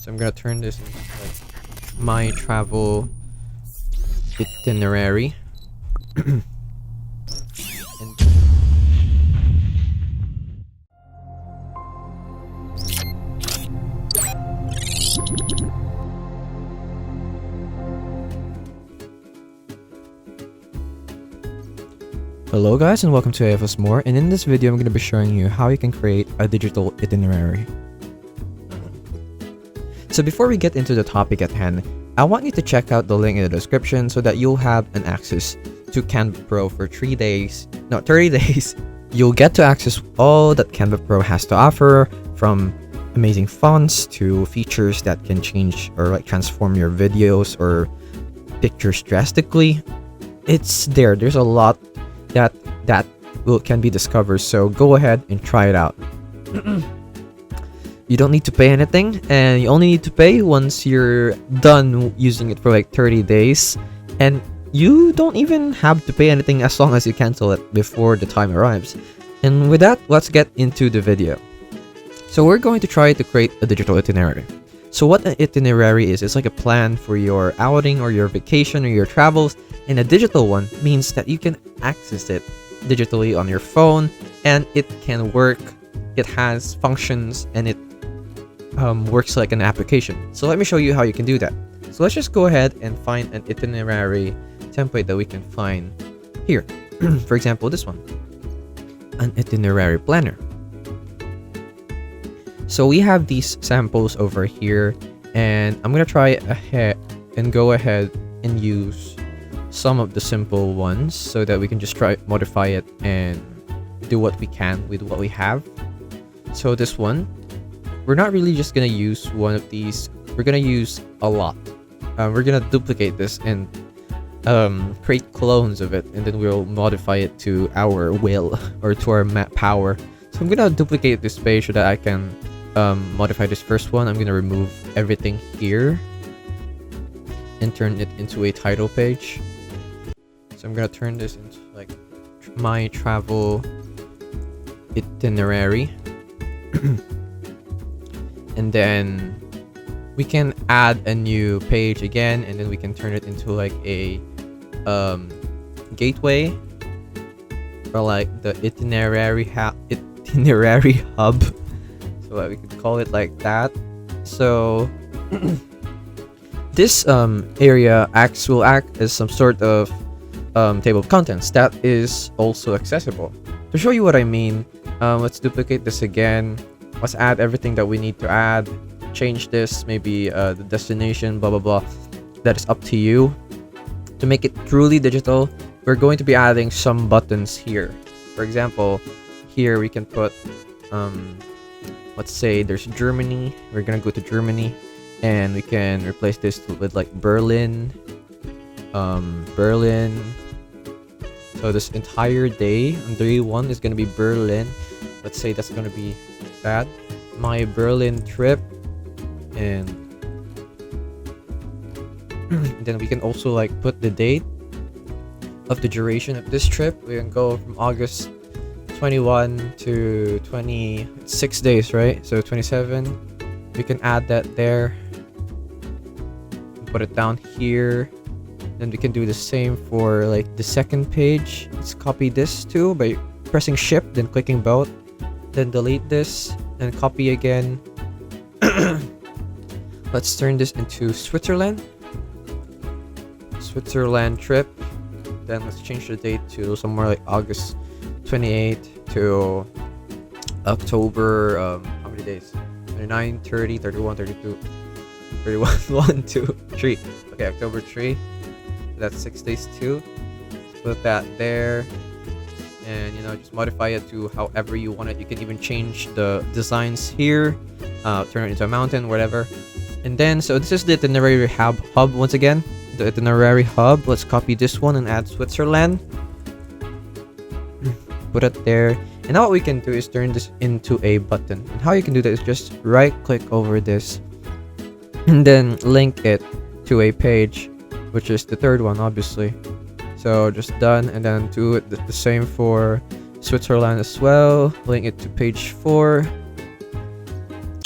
So I'm gonna turn this into like my travel itinerary. And hello guys and welcome to AFS More, and in this video I'm going to be showing you how you can create a digital itinerary. So before we get into the topic at hand, I want you to check out the link in the description so that you'll have an access to Canva Pro for 30 days. You'll get to access all that Canva Pro has to offer, from amazing fonts to features that can change or like transform your videos or pictures drastically. It's there. There's a lot that can be discovered, so go ahead and try it out. You don't need to pay anything, and you only need to pay once you're done using it for like 30 days, and you don't even have to pay anything as long as you cancel it before the time arrives. And with that, let's get into the video. So we're going to try to create a digital itinerary. So what an itinerary is, it's like a plan for your outing or your vacation or your travels, and a digital one means that you can access it digitally on your phone, and it can work, it has functions, and it works like an application. So let me show you how you can do that. So let's just go ahead and find an itinerary template that we can find here. For example, this one, an itinerary planner. So we have these samples over here, and I'm gonna try ahead and go ahead and use some of the simple ones so that we can just try modify it and do what we can with what we have. So this one, we're not really just gonna use one of these, we're gonna use a lot. We're gonna duplicate this and create clones of it, and then we'll modify it to our will or to our map power. So I'm gonna duplicate this page so that I can modify this first one. I'm gonna remove everything here and turn it into a title page. So I'm gonna turn this into like my travel itinerary. And then we can add a new page again, and then we can turn it into like a gateway, or like the itinerary hub, so that we could call it like that. So this area will act as some sort of table of contents that is also accessible. To show you what I mean, let's duplicate this again. Let's add everything that we need to add. Change this, maybe the destination, blah blah blah. That is up to you. To make it truly digital, we're going to be adding some buttons here. For example, here we can put let's say there's Germany. We're gonna go to Germany, and we can replace this with like Berlin. So this entire day on day 1 is gonna be Berlin. Let's say that's gonna be that, my Berlin trip. And then we can also like put the date of the duration of this trip. We can go from August 21 to 26 days, right? So 27, we can add that there, put it down here. Then we can do the same for like the second page. Let's copy this too by pressing shift, then clicking both, then delete this and copy again. Let's turn this into Switzerland trip. Then let's change the date to somewhere like August 28 to October, how many days? 29, 30, 31, 32, 31, 1, 2, 3. Okay, October 3. That's 6 days too. Let's put that there, and just modify it to however you want it. You can even change the designs here, turn it into a mountain, whatever. And then, so this is the itinerary hub once again, the itinerary hub. Let's copy this one and add Switzerland, put it there. And now what we can do is turn this into a button, and how you can do that is just right click over this and then link it to a page, which is the third one obviously. So just done, and then do it the same for Switzerland as well. Link it to page 4.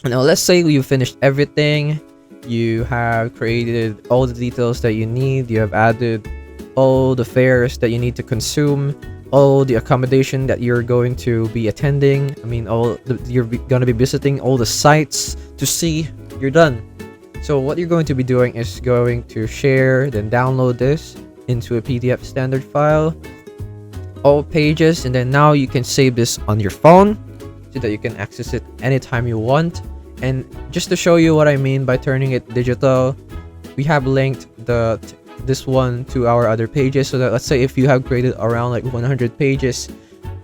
Now let's say you finished everything. You have created all the details that you need. You have added all the fares that you need to consume, all the accommodation that you're going to be attending. I mean, you're going to be visiting, all the sites to see. You're done. So what you're going to be doing is going to share, then download this into a PDF standard file, all pages, and then now you can save this on your phone so that you can access it anytime you want. And just to show you what I mean by turning it digital, we have linked this one to our other pages, so that let's say if you have created around like 100 pages,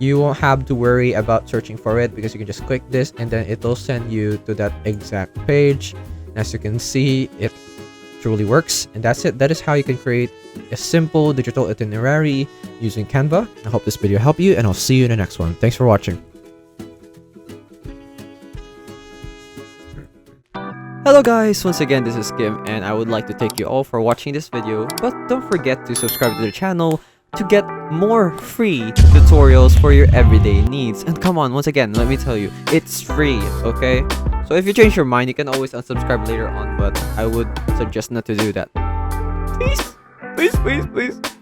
you won't have to worry about searching for it, because you can just click this and then it'll send you to that exact page. As you can see, it truly works, and that's it. That is how you can create a simple digital itinerary using Canva. I hope this video helped you, and I'll see you in the next one. Thanks for watching. Hello guys, once again this is Kim, and I would like to thank you all for watching this video, but don't forget to subscribe to the channel to get more free tutorials for your everyday needs. And come on, once again, let me tell you, it's free, okay? So if you change your mind, you can always unsubscribe later on, but I would suggest not to do that. Please, please, please, please.